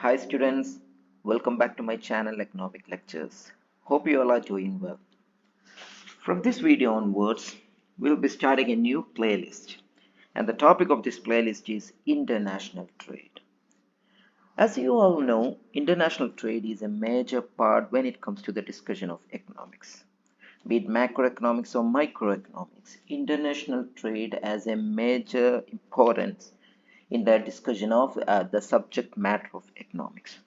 Hi students, welcome back to my channel Economic Lectures. Hope you all are doing well. From this video onwards, we'll be starting a new playlist. And the topic of this playlist is international trade. As you all know, international trade is a major part when it comes to the discussion of economics. Be it macroeconomics or microeconomics, international trade has a major importance in the discussion of the subject matter of economics.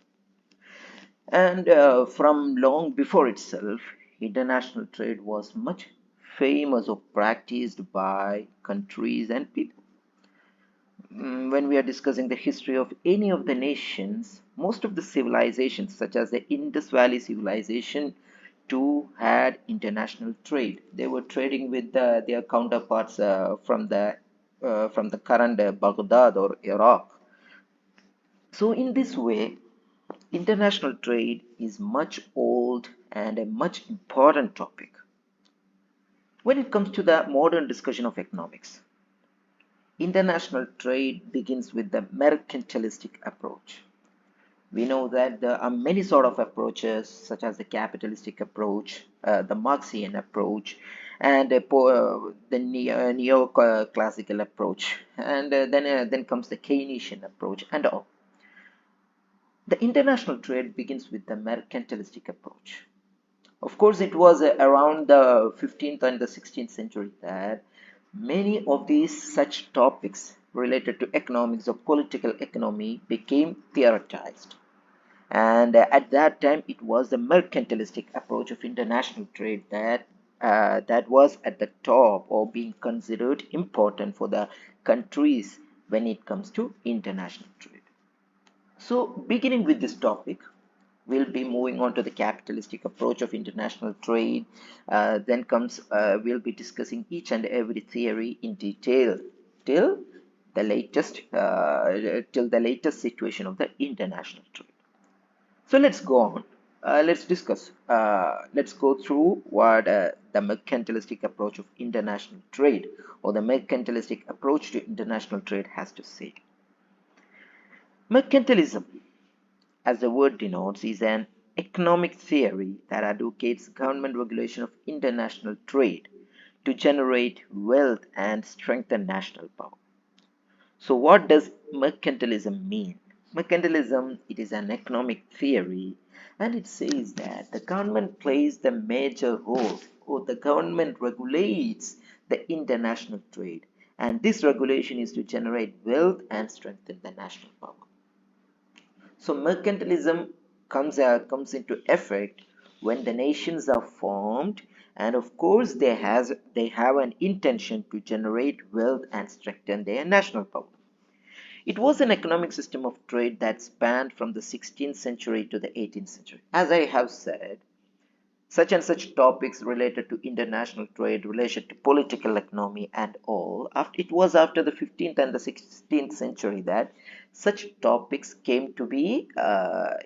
And from long before itself, international trade was much famous or practiced by countries and people. When we are discussing the history of any of the nations, most of the civilizations, such as the Indus Valley civilization, too had international trade. They were trading with their counterparts from the current Baghdad or Iraq. So, in this way, international trade is much old and a much important topic. When it comes to the modern discussion of economics, international trade begins with the mercantilistic approach. We know that there are many sort of approaches, such as the capitalistic approach, the Marxian approach, and the neo-classical approach, and then comes the Keynesian approach, and all. The international trade begins with the mercantilistic approach. Of course, it was around the 15th and the 16th century that many of these such topics related to economics or political economy became theoretized. And at that time, it was the mercantilistic approach of international trade that was at the top or being considered important for the countries when it comes to international trade. So, beginning with this topic, we'll be moving on to the capitalistic approach of international trade. We'll be discussing each and every theory in detail till till the latest situation of the international trade. So let's go on. Let's discuss. Let's go through what the mercantilistic approach of international trade or the mercantilistic approach to international trade has to say. Mercantilism, as the word denotes, is an economic theory that advocates government regulation of international trade to generate wealth and strengthen national power. So what does mercantilism mean? Mercantilism, it is an economic theory, and it says that the government plays the major role, or the government regulates the international trade, and this regulation is to generate wealth and strengthen the national power. So mercantilism comes into effect when the nations are formed, and of course they have an intention to generate wealth and strengthen their national power. It was an economic system of trade that spanned from the 16th century to the 18th century. As I have said, such and such topics related to international trade, related to political economy and all, it was after the 15th and the 16th century that such topics came to be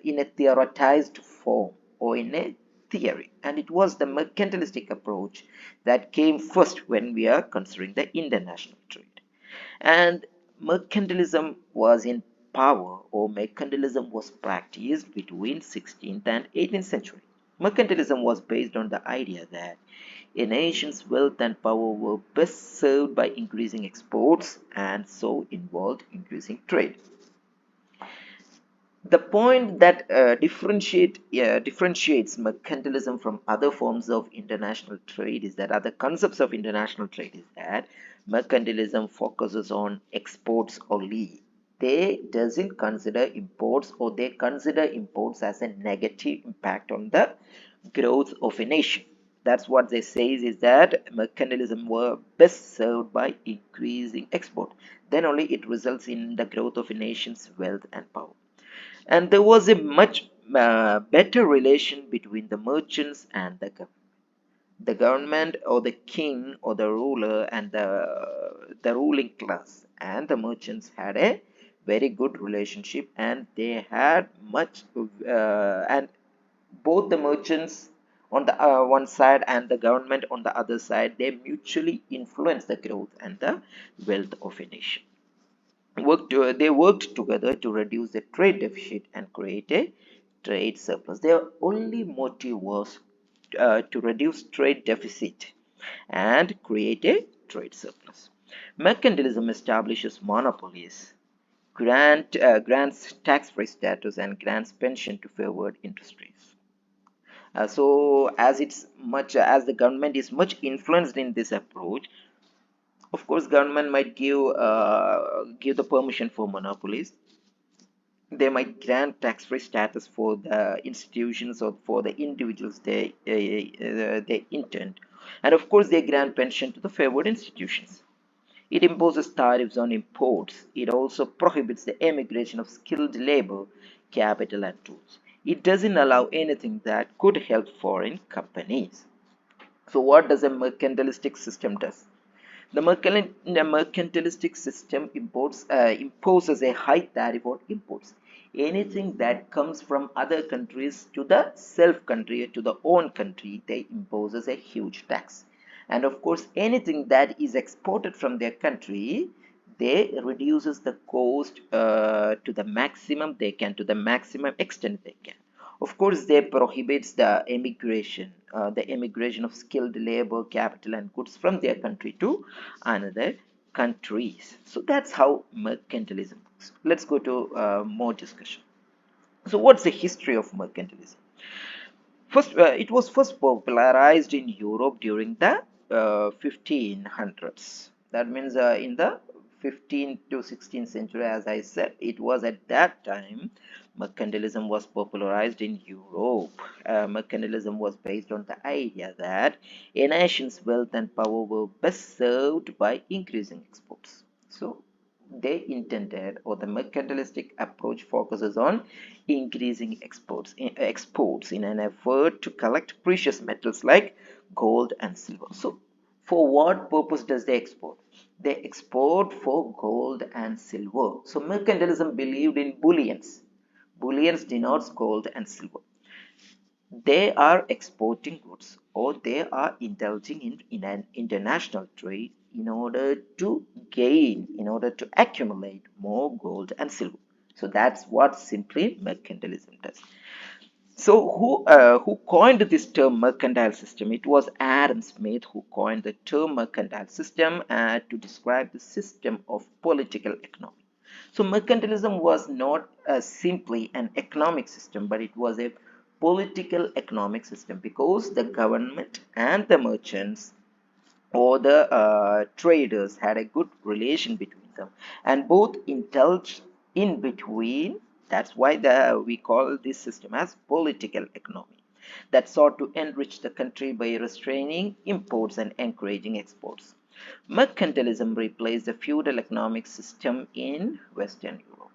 in a theoretized form or in a theory. And it was the mercantilistic approach that came first when we are considering the international trade. And mercantilism was in power, or mercantilism was practiced between 16th and 18th century. Mercantilism was based on the idea that a nation's wealth and power were best served by increasing exports and so involved increasing trade. The point that differentiates mercantilism from other forms of international trade is that other concepts of international trade is that mercantilism focuses on exports only. They doesn't consider imports, or they consider imports as a negative impact on the growth of a nation. That's what they say is that mercantilism were best served by increasing export. Then only it results in the growth of a nation's wealth and power. And there was a much better relation between the merchants and the government. The government, or the king or the ruler, and the ruling class and the merchants had a very good relationship, and they had much and both the merchants on the one side and the government on the other side, they mutually influence the growth and the wealth of a nation. they worked together to reduce the trade deficit and create a trade surplus. Their only motive was to reduce trade deficit and create a trade surplus. Mercantilism establishes monopolies, grants tax-free status, and grants pension to favored industries. So, as it's much as the government is much influenced in this approach, of course, government might give the permission for monopolies. They might grant tax-free status for the institutions or for the individuals they intend, and of course, they grant pension to the favored institutions. It imposes tariffs on imports. It also prohibits the emigration of skilled labor, capital, and tools. It doesn't allow anything that could help foreign companies. So, what does a mercantilistic system do? The mercantilistic system imposes a high tariff on imports. Anything that comes from other countries to the self country, to the own country, they imposes a huge tax. And of course, anything that is exported from their country, they reduces the cost to the maximum they can, to the maximum extent they can. Of course, they prohibits the immigration of skilled labor, capital, and goods from their country to another countries. So that's how mercantilism works. Let's go to more discussion. So, what's the history of mercantilism? It was first popularized in Europe during the 1500s. That means in the 15th to 16th century, as I said, it was at that time mercantilism was popularized in Europe. Mercantilism was based on the idea that a nation's wealth and power were best served by increasing exports. So, they intended, or the mercantilistic approach focuses on increasing exports in an effort to collect precious metals like gold and silver. So, for what purpose does they export? They export for gold and silver. So, mercantilism believed in bullions. Bullions denotes gold and silver. They are exporting goods, or they are indulging in an international trade in order to in order to accumulate more gold and silver. So that's what simply mercantilism does. So who coined this term mercantile system? It was Adam Smith who coined the term mercantile system to describe the system of political economy. So mercantilism was not simply an economic system, but it was a political economic system because the government and the merchants or the traders had a good relation between them, and both indulged in between. That's why we call this system as political economy, that sought to enrich the country by restraining imports and encouraging exports. Mercantilism replaced the feudal economic system in Western Europe.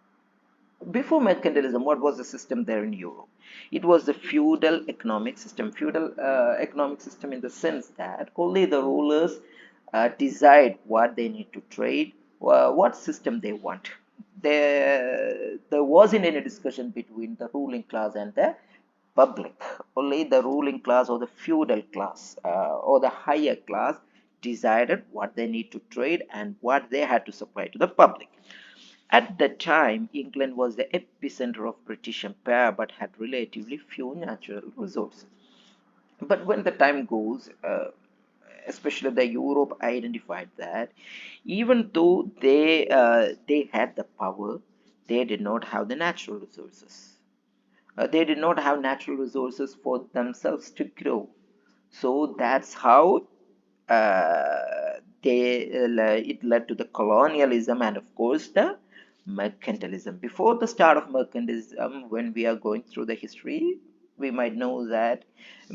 Before mercantilism, what was the system there in Europe? It was the feudal economic system. Feudal economic system in the sense that only the rulers decide what they need to trade, what system they want. There wasn't any discussion between the ruling class and the public. Only the ruling class or the feudal class or the higher class decided what they need to trade and what they had to supply to the public. At the time, England was the epicenter of British Empire but had relatively few natural resources. But when the time goes, especially the Europe identified that even though they had the power, they did not have the natural resources. They did not have natural resources for themselves to grow. So that's how it led to the colonialism and of course the mercantilism. Before the start of mercantilism, when we are going through the history, we might know that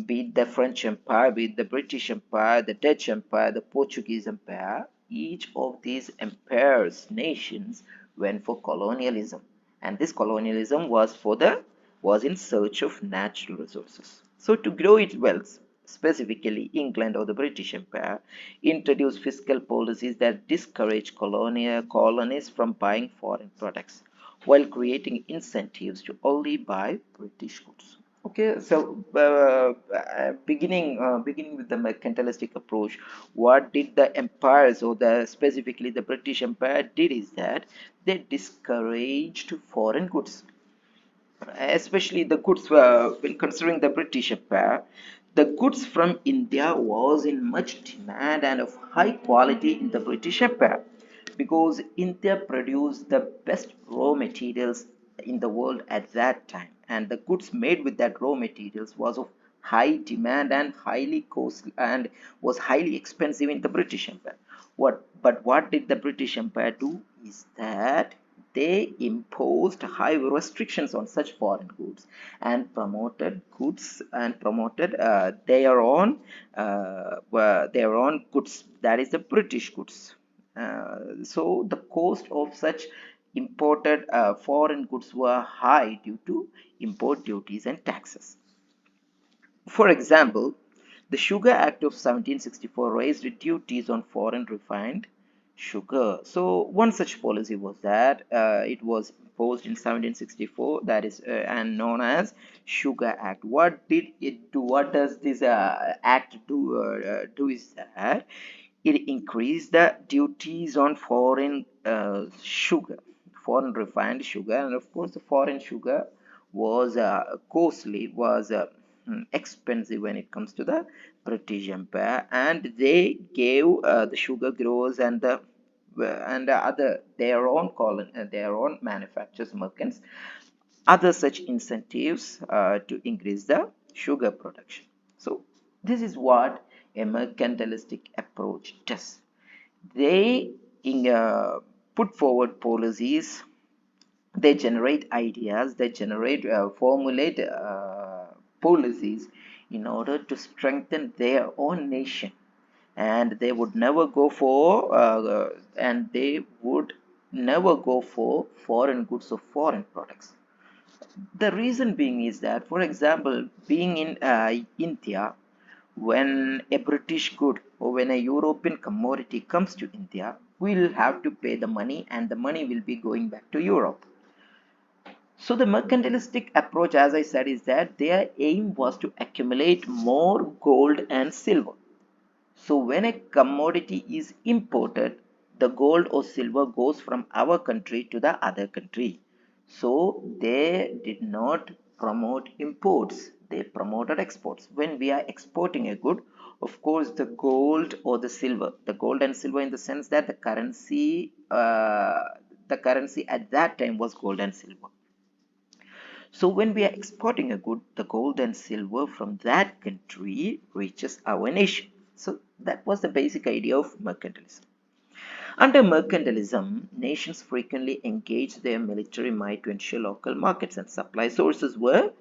be it the French Empire, be it the British Empire, the Dutch Empire, the Portuguese Empire, each of these empires, nations went for colonialism, and this colonialism was in search of natural resources. So to grow its wealth, specifically England or the British Empire, introduced fiscal policies that discouraged colonies from buying foreign products while creating incentives to only buy British goods. Okay, so beginning with the mercantilistic approach, what did the empires or the specifically the British Empire did is that they discouraged foreign goods, especially the goods when considering the British Empire. The goods from India was in much demand and of high quality in the British Empire because India produced the best raw materials in the world at that time, and the goods made with that raw materials was of high demand and highly costly and was highly expensive in the British Empire. What did the British Empire do is that they imposed high restrictions on such foreign goods and promoted their own goods, that is the British goods. So the cost of such imported foreign goods were high due to import duties and taxes. For example, the Sugar Act of 1764 raised duties on foreign refined sugar. So one such policy was that it was imposed in 1764, that is and known as Sugar Act. What did it do? What does this act do is that it increased the duties on foreign sugar, foreign refined sugar, and of course the foreign sugar was costly, was expensive when it comes to the British Empire, and they gave the sugar growers and other their own their own manufacturers, merchants, other such incentives to increase the sugar production. So this is what a mercantilistic approach does. They put forward policies, they generate ideas, they generate formulate policies in order to strengthen their own nation, and they would never go for foreign goods or foreign products. The reason being is that, for example, being in India, when a British good or when a European commodity comes to India, we'll have to pay the money and the money will be going back to Europe. So the mercantilistic approach, as I said, is that their aim was to accumulate more gold and silver. So when a commodity is imported, the gold or silver goes from our country to the other country. So they did not promote imports, they promoted exports. When we are exporting a good, of course, the gold and silver in the sense that the currency at that time was gold and silver. So when we are exporting a good, the gold and silver from that country reaches our nation. So that was the basic idea of mercantilism. Under mercantilism, nations frequently engaged their military might to ensure local markets and supply sources were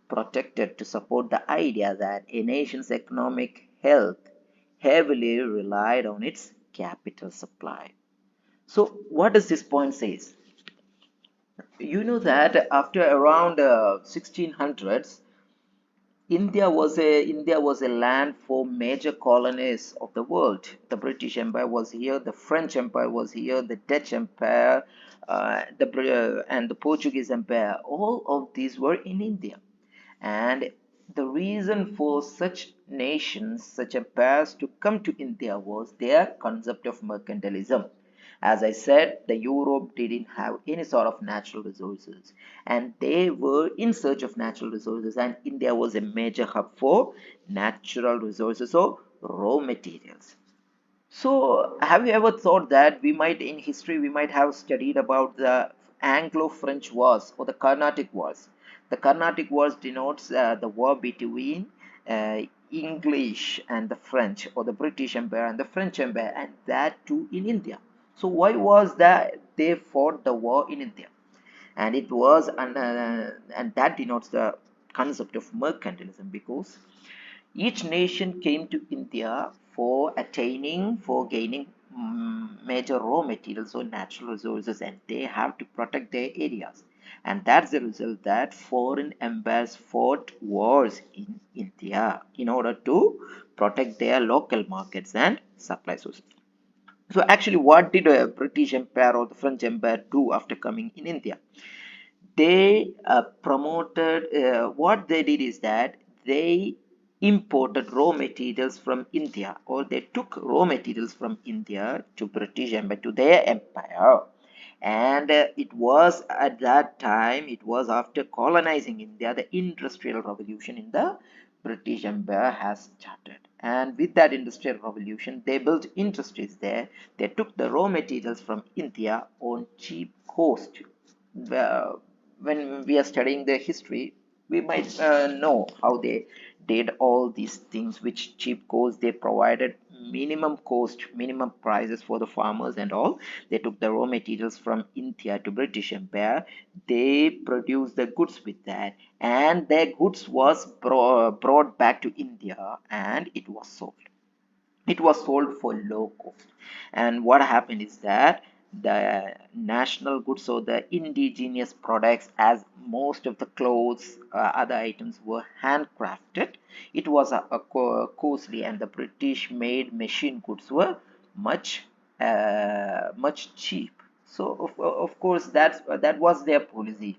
protected to support the idea that a nation's economic health heavily relied on its capital supply. So what does this point say? You know that after around 1600s, India was a land for major colonies of the world. The British Empire was here, the French Empire was here, the Dutch Empire, and the Portuguese Empire. All of these were in India. And the reason for such nations, such empires to come to India was their concept of mercantilism. As I said, the Europe didn't have any sort of natural resources, and they were in search of natural resources, and India was a major hub for natural resources or raw materials. So, have you ever thought that in history, we might have studied about the Anglo-French Wars or the Carnatic Wars? The Carnatic Wars denotes the war between English and the French, or the British Empire and the French Empire, and that too in India. So, why was that they fought the war in India? And that denotes the concept of mercantilism, because each nation came to India for gaining major raw materials or natural resources, and they have to protect their areas. And that's the result that foreign empires fought wars in India in order to protect their local markets and supply sources. So actually, what did a British Empire or the French Empire do after coming in India? they promoted, what they did is that they imported raw materials from India, or they took raw materials from India to British Empire, to their empire. And it was at that time, it was after colonizing India, the industrial revolution in the British Empire has started. And with that industrial revolution, they built industries there. They took the raw materials from India on cheap cost. When we are studying their history, we might know how they did all these things, which cheap cost they provided, minimum cost, minimum prices for the farmers and all. They took the raw materials from India to British Empire. They produced the goods with that, and their goods was brought back to India, and it was sold. It was sold for low cost. And what happened is that the national goods, or the indigenous products, as most of the clothes, other items were handcrafted, it was costly, and the British made machine goods were much much cheap. So of course that was their policy.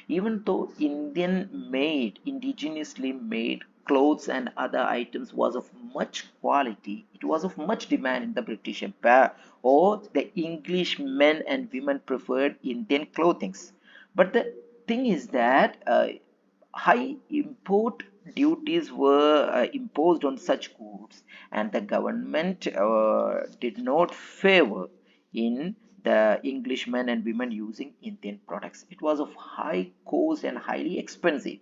Even though Indian made, indigenously made clothes and other items was of much quality, it was of much demand in the British Empire, or the English men and women preferred Indian clothings. But the thing is that high import duties were imposed on such goods, and the government did not favor in the Englishmen and women using Indian products. It was of high cost and highly expensive.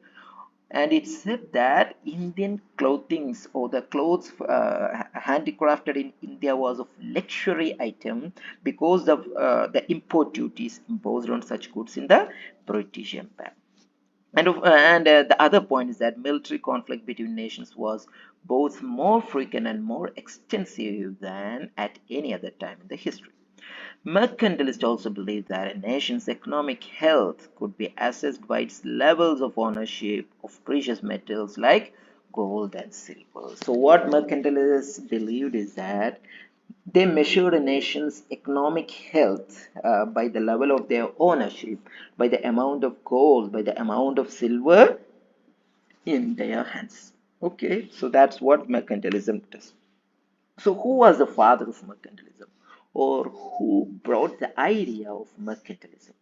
And it said that Indian clothings, or the clothes handicrafted in India, was of luxury item because of the import duties imposed on such goods in the British Empire. And the other point is that military conflict between nations was both more frequent and more extensive than at any other time in the history. Mercantilists also believe that a nation's economic health could be assessed by its levels of ownership of precious metals like gold and silver. So, what mercantilists believed is that they measured a nation's economic health by the level of their ownership, by the amount of gold, by the amount of silver in their hands. Okay, so that's what mercantilism does. So, who was the father of mercantilism, or who brought the idea of mercantilism?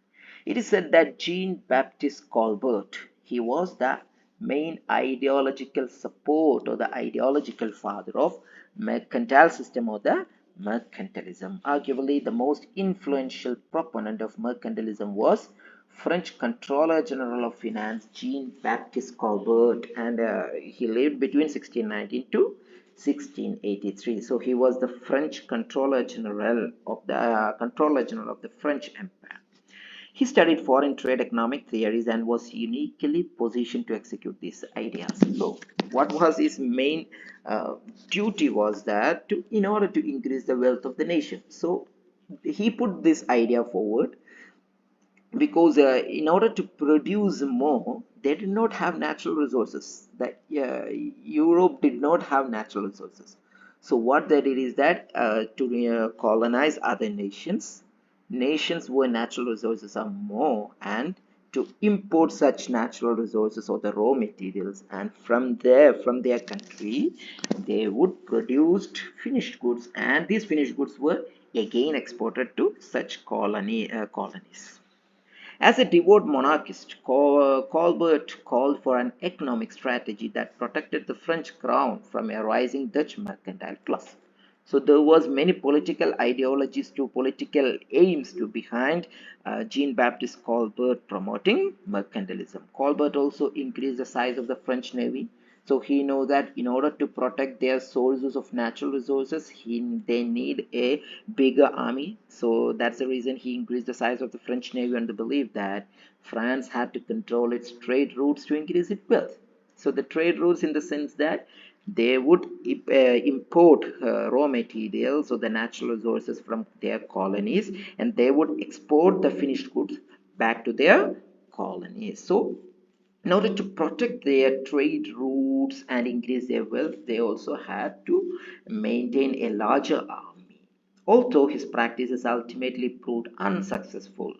It is said that Jean Baptiste Colbert, he was the main ideological support, or the ideological father of mercantile system, or the mercantilism. Arguably, the most influential proponent of mercantilism was French Controller General of Finance Jean Baptiste Colbert, and he lived between 1619 to 1683. So he was the French Controller General of the French Empire. He studied foreign trade economic theories and was uniquely positioned to execute these ideas. So, what was his main duty was that in order to increase the wealth of the nation. So, he put this idea forward because in order to produce more, they did not have natural resources. That Europe did not have natural resources. So what they did is that to colonize other nations, nations where natural resources are more, and to import such natural resources, or the raw materials, and from there, from their country, they would produce finished goods, and these finished goods were again exported to such colonies. As a devout monarchist, Colbert called for an economic strategy that protected the French crown from a rising Dutch mercantile class. So there was many political ideologies to political aims to behind Jean-Baptiste Colbert promoting mercantilism. Colbert also increased the size of the French navy. So he knows that in order to protect their sources of natural resources, they need a bigger army. So that's the reason he increased the size of the French navy, and the belief that France had to control its trade routes to increase its wealth. So the trade routes, in the sense that they would import raw materials, or the natural resources, from their colonies, and they would export the finished goods back to their colonies. So in order to protect their trade routes and increase their wealth, they also had to maintain a larger army. Although his practices ultimately proved unsuccessful,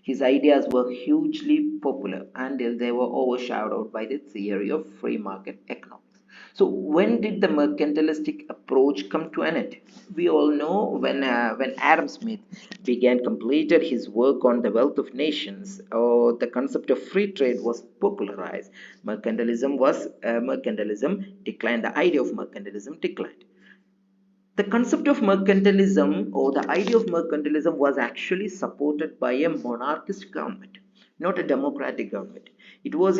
His ideas were hugely popular until they were overshadowed by the theory of free market economics. So, when did the mercantilistic approach come to an end? We all know when Adam Smith began completed his work on the wealth of nations, or the concept of free trade was popularized. Mercantilism declined. The idea of mercantilism declined. The concept of mercantilism, or the idea of mercantilism, was actually supported by a monarchist government, not a democratic government. It was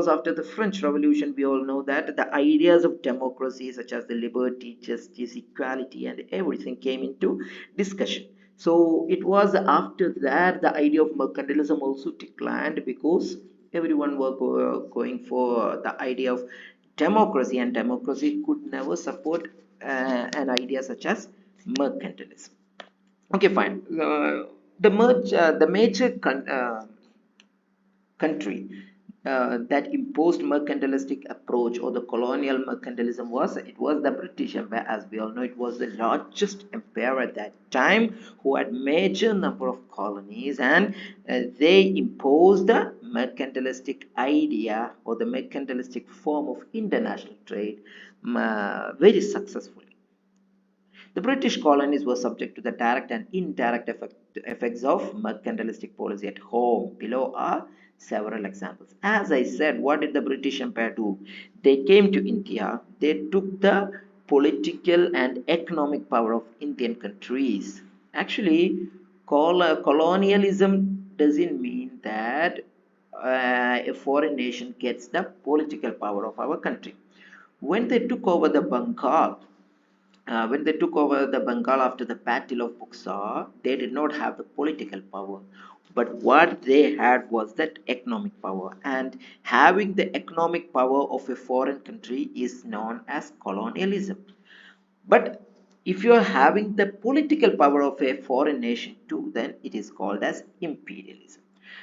after the French Revolution. We all know that the ideas of democracy, such as the liberty, justice, equality, and everything, came into discussion. So it was after that the idea of mercantilism also declined, because everyone were going for the idea of democracy, and democracy could never support an idea such as mercantilism. Okay, fine. The major country that imposed mercantilistic approach, or the colonial mercantilism, was the British Empire. As we all know, it was the largest empire at that time, who had major number of colonies, and they imposed the mercantilistic idea, or the mercantilistic form of international trade, very successfully. The British colonies were subject to the direct and indirect effects of mercantilistic policy at home. Below are several examples. As I said, what did the British Empire do? They came to India, they took the political and economic power of Indian countries. Actually, colonialism doesn't mean that a foreign nation gets the political power of our country. When they took over the Bengal after the Battle of Buxar, they did not have the political power. But what they had was that economic power. And having the economic power of a foreign country is known as colonialism. But if you are having the political power of a foreign nation too, then it is called as imperialism.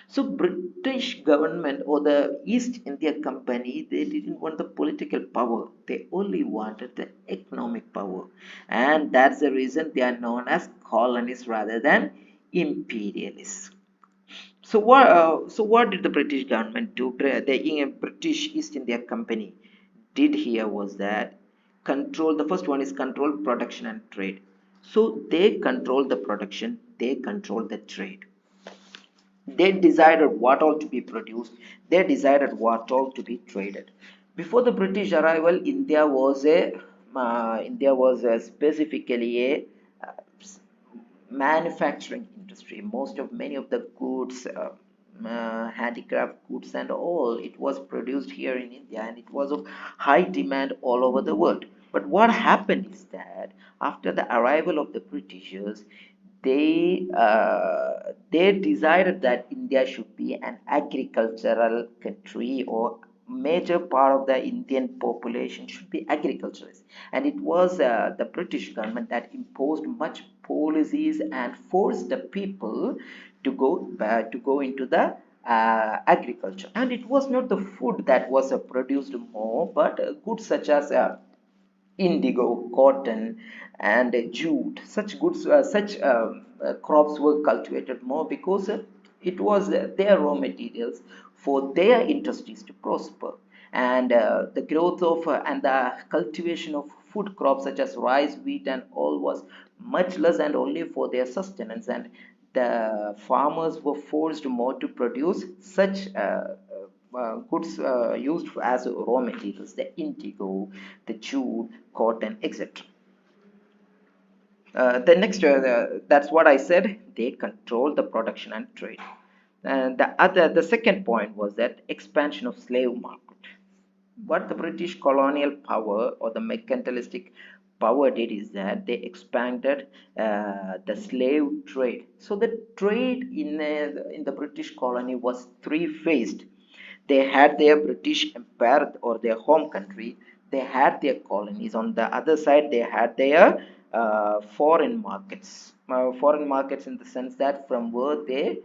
So British government, or the East India Company, they didn't want the political power. They only wanted the economic power. And that's the reason they are known as colonists rather than imperialists. So what did the British government do? The British East India Company did here was that control. The first one is control production and trade. So they control the production, they control the trade. They decided what all to be produced, they decided what all to be traded. Before the British arrival, India was specifically a manufacturing industry. Many of the goods, handicraft goods and all, it was produced here in India, and it was of high demand all over the world. But what happened is that after the arrival of the Britishers, they decided that India should be an agricultural country, or major part of the Indian population should be agriculturists. And it was the British government that imposed much policies and forced the people to go into the agriculture. And it was not the food that was produced more, but goods such as indigo, cotton, and jute. Such crops were cultivated more, because it was their raw materials for their industries to prosper. And the growth of and the cultivation of food crops such as rice, wheat, and all was much less, and only for their sustenance. And the farmers were forced more to produce such goods used as raw materials, the indigo, the jute, cotton, etc. That's what I said. They control the production and trade. And the second point was that expansion of slave market. What the British colonial power, or the mercantilistic power, did is that they expanded the slave trade. So the trade in the British colony was three-phased. They had their British Empire, or their home country. They had their colonies. On the other side, they had their foreign markets. Foreign markets in the sense that from where they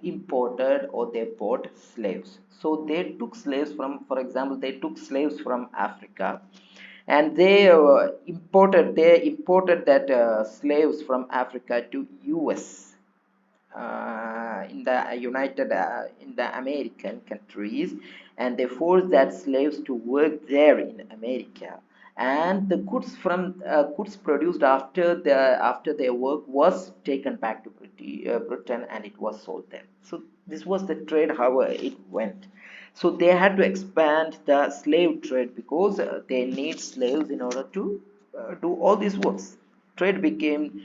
imported, or they bought slaves. So they took slaves from, for example, they took slaves from Africa, and they imported that slaves from Africa to US. in the in the American countries, and they forced that slaves to work there in America, and the goods produced after their work was taken back to Britain, and it was sold there. So this was the trade how it went. So they had to expand the slave trade because they need slaves in order to do all these works. Trade became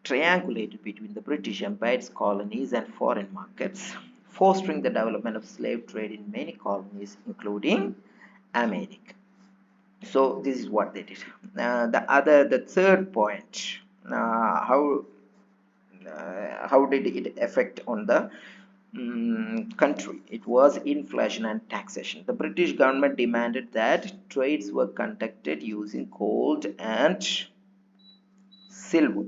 triangulated between the British Empire's colonies and foreign markets, fostering the development of slave trade in many colonies, including America. So this is what they did. The third point, how did it affect on the country? It was inflation and taxation. The British government demanded that trades were conducted using gold and silver,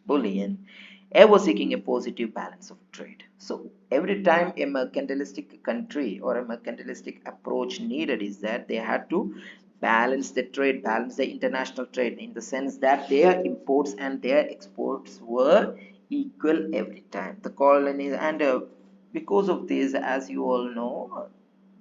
bullion, ever seeking a positive balance of trade. So every time a mercantilistic country or a mercantilistic approach needed is that they had to balance the trade, balance the international trade in the sense that their imports and their exports were equal every time. The colonies and because of this, as you all know,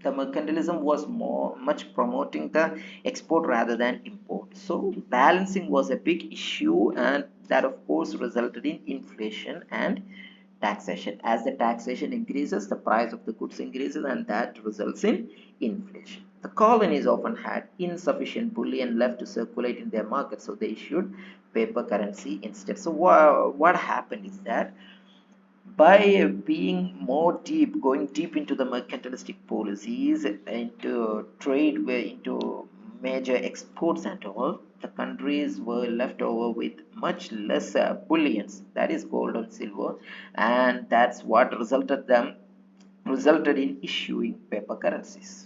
the mercantilism was much promoting the export rather than import. So balancing was a big issue, and that of course resulted in inflation and taxation. As the taxation increases, the price of the goods increases, and that results in inflation. The colonies often had insufficient bullion left to circulate in their market, so they issued paper currency instead. So what happened is that by being more deep, going deep into the mercantilistic policies, into trade, into major exports and all, the countries were left over with much less bullions, that is gold and silver, and that's what resulted in issuing paper currencies.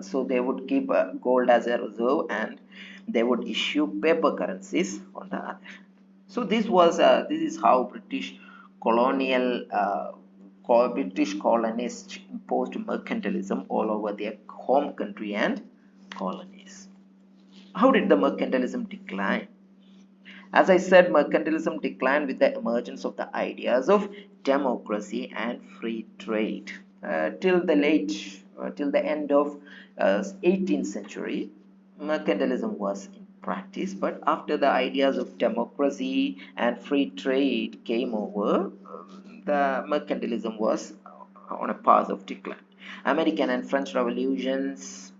So they would keep gold as a reserve, and they would issue paper currencies on the other. So this is how British colonists imposed mercantilism all over their home country and colonies. How did the mercantilism decline? As I said, mercantilism declined with the emergence of the ideas of democracy and free trade. Till the end of 18th century, mercantilism was in practice, but after the ideas of democracy and free trade came over, the mercantilism was on a path of decline. American and French revolutions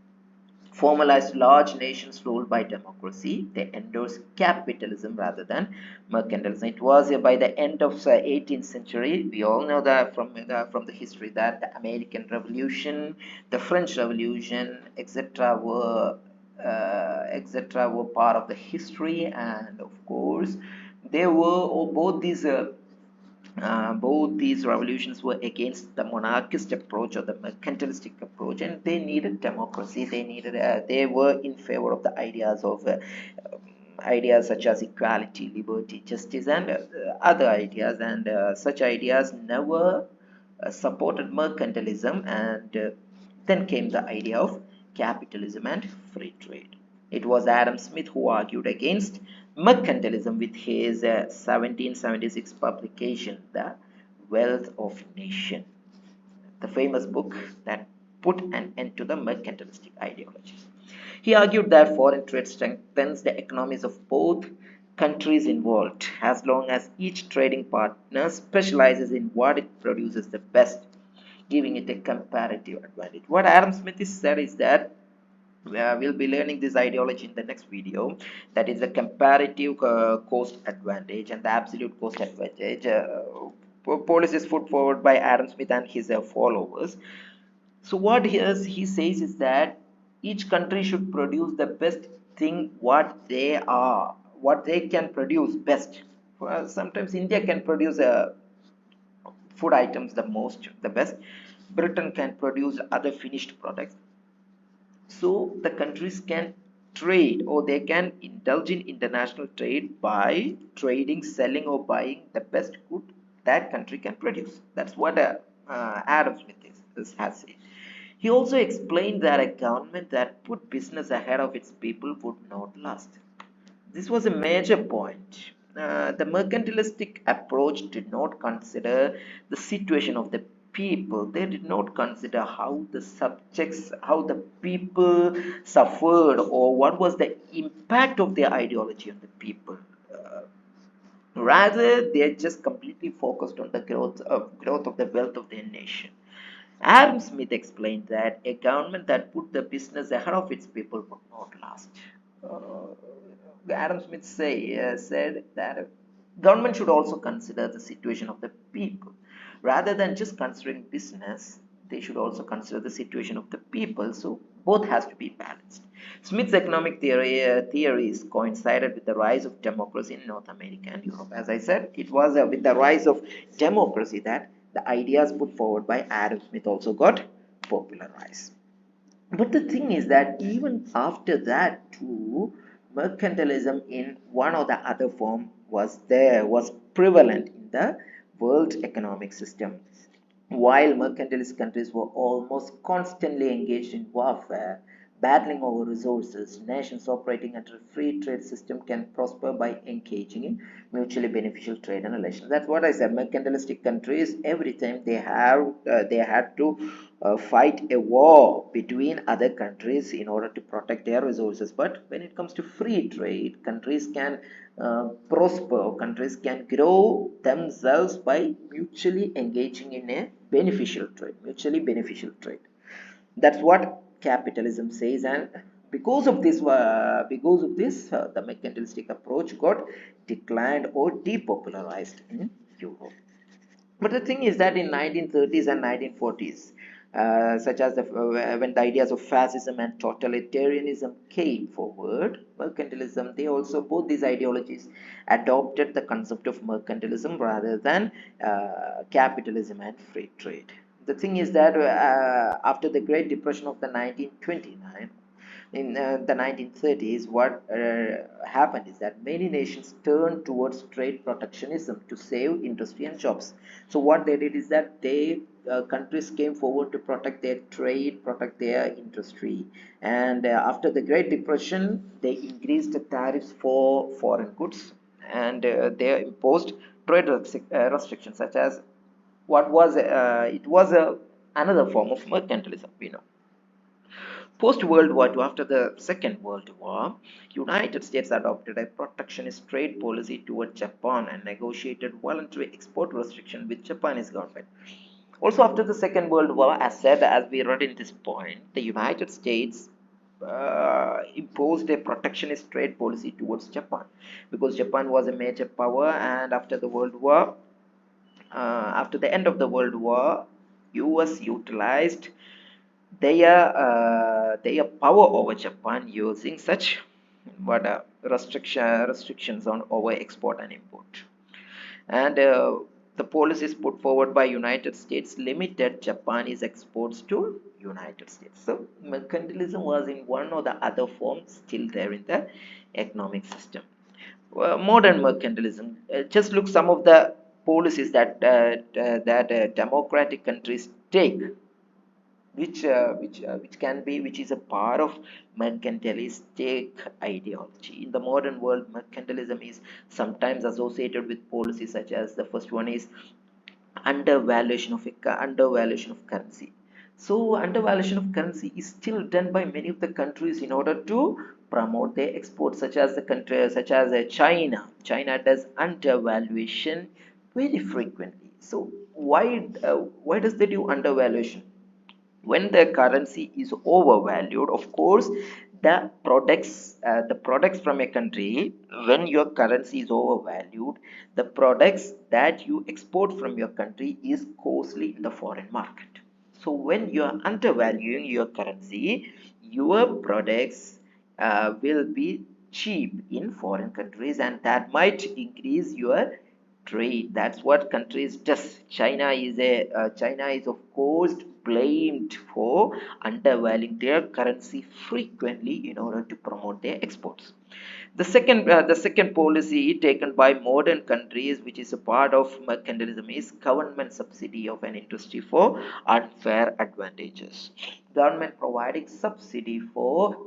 formalized large nations ruled by democracy. They endorsed capitalism rather than mercantilism. It was by the end of the 18th century. We all know that from the history that the American Revolution, the French Revolution, etc., were part of the history, and of course, they were both these revolutions were against the monarchist approach or the mercantilistic approach, and they needed democracy. They were in favor of the ideas such as equality, liberty, justice, and other ideas, and such ideas never supported mercantilism, and then came the idea of capitalism and free trade. It was Adam Smith who argued against mercantilism with his 1776 publication, The Wealth of Nation, the famous book that put an end to the mercantilistic ideologies. He argued that foreign trade strengthens the economies of both countries involved as long as each trading partner specializes in what it produces the best, giving it a comparative advantage. What Adam Smith has said is that we'll be learning this ideology in the next video, that is the comparative cost advantage and the absolute cost advantage policies put forward by Adam Smith and his followers. So what he says is that each country should produce the best thing what they can produce best. Sometimes India can produce food items the best. Britain can produce other finished products. So the countries can trade, or they can indulge in international trade by trading, selling, or buying the best good that country can produce. That's what Adam Smith has said. He also explained that a government that put business ahead of its people would not last. This was a major point. The mercantilistic approach did not consider the situation of the people. They did not consider how the subjects, how the people suffered, or what was the impact of their ideology on the people. Rather, they are just completely focused on the growth of the wealth of their nation. Adam Smith explained that a government that put the business ahead of its people would not last. Adam Smith said that government should also consider the situation of the people. Rather than just considering business, they should also consider the situation of the people. So both has to be balanced. Smith's economic theories coincided with the rise of democracy in North America and Europe. As I said, it was with the rise of democracy that the ideas put forward by Adam Smith also got popularized. But the thing is that even after that too, mercantilism in one or the other form was prevalent in the world economic system. While mercantilist countries were almost constantly engaged in warfare, battling over resources, nations operating under a free trade system can prosper by engaging in mutually beneficial trade and relations. That's what I said. Mercantilistic countries, every time they had to fight a war between other countries in order to protect their resources. But when it comes to free trade, countries can prosper, countries can grow themselves by mutually engaging in a mutually beneficial trade. That's what capitalism says, and because of this, the mercantilistic approach got declined or depopularized in Europe. But the thing is that in 1930s and 1940s, such as when the ideas of fascism and totalitarianism came forward, mercantilism, they also, both these ideologies adopted the concept of mercantilism rather than capitalism and free trade. The thing is that after the Great Depression of the 1929, in the 1930s, what happened is that many nations turned towards trade protectionism to save industry and jobs. So what they did is that they countries came forward to protect their trade, protect their industry, and after the Great Depression, they increased the tariffs for foreign goods, and they imposed trade restrictions, such as what was it was a another form of mercantilism, Post-World War II, after the Second World War, United States adopted a protectionist trade policy toward Japan and negotiated voluntary export restriction with Japanese government. Also, after the Second World War, as we read in this point, the United States imposed a protectionist trade policy towards Japan because Japan was a major power, and after the World War, after the end of the World War, US utilized their power over Japan using such restrictions on over export and import, and the policies put forward by United States limited Japanese exports to United States. So mercantilism was in one or the other form still there in the economic system. Modern mercantilism, just look some of the policies that democratic countries take, which is a part of mercantilistic ideology. In the modern world, mercantilism is sometimes associated with policies such as, the first one is undervaluation of currency. So undervaluation of currency is still done by many of the countries in order to promote their exports, such as the country such as China. China does undervaluation very frequently. So why does they do undervaluation? When the currency is overvalued, of course, the products from a country, when your currency is overvalued, the products that you export from your country is costly in the foreign market. So when you are undervaluing your currency, your products will be cheap in foreign countries, and that might increase your trade. That's what countries does. China is of course blamed for undervaluing their currency frequently in order to promote their exports. The second policy taken by modern countries, which is a part of mercantilism, is government subsidy of an industry for unfair advantages. Government providing subsidy for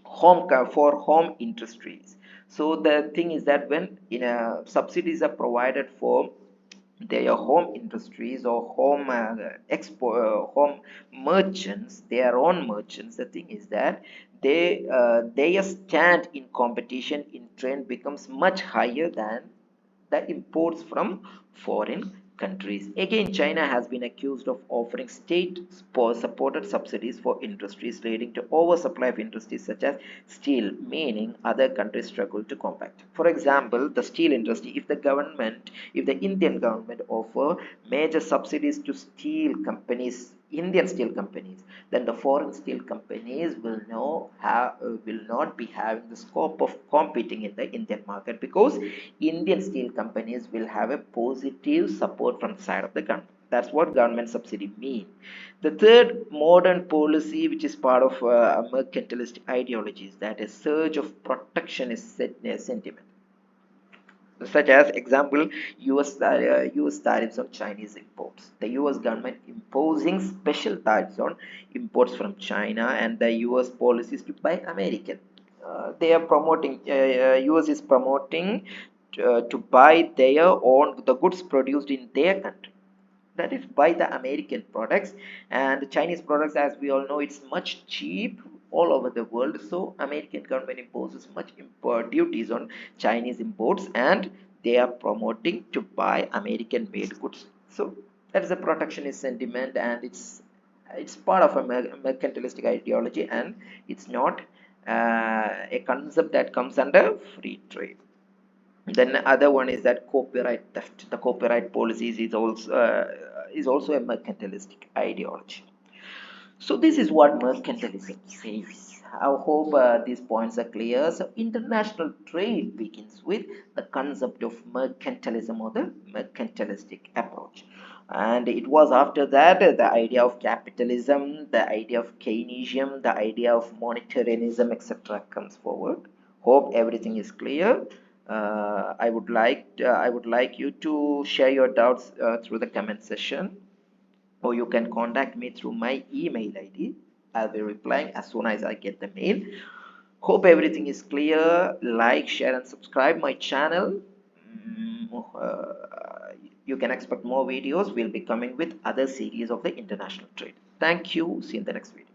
home industries. So the thing is that when subsidies are provided for their home industries or home merchants, their own merchants, the thing is that their stand in competition in trade becomes much higher than the imports from foreign countries. Again, China has been accused of offering state supported subsidies for industries, leading to oversupply of industries such as steel, meaning other countries struggle to combat. For example, the steel industry, if the Indian government offer major subsidies to steel companies, Indian steel companies, then the foreign steel companies will not be having the scope of competing in the Indian market, because Indian steel companies will have a positive support from the side of the government. That's what government subsidy mean. The third modern policy, which is part of mercantilist ideologies, that is surge of protectionist sentiment, such as example US tariffs on Chinese imports. The US government imposing special tariffs on imports from China, and the US policies to buy American. They are promoting. US is promoting to buy their own the goods produced in their country, that is by the American products, and the Chinese products, as we all know, it's much cheap all over the world. So American government imposes much duties on Chinese imports, and they are promoting to buy American made goods. So that is a protectionist sentiment, and it's part of a mercantilistic ideology, and it's not a concept that comes under free trade. Then the other one is that copyright theft. The copyright policies is also a mercantilistic ideology. So this is what mercantilism says. I hope these points are clear. So international trade begins with the concept of mercantilism, or the mercantilistic approach. And it was after that the idea of capitalism, the idea of Keynesianism, the idea of monetarianism, etc. comes forward. Hope everything is clear. I would like you to share your doubts through the comment section, or you can contact me through my email ID. I'll be replying as soon as I get the mail. Hope everything is clear. Like, share, and subscribe my channel. You can expect more videos. We'll be coming with other series of the international trade. Thank you. See you in the next video.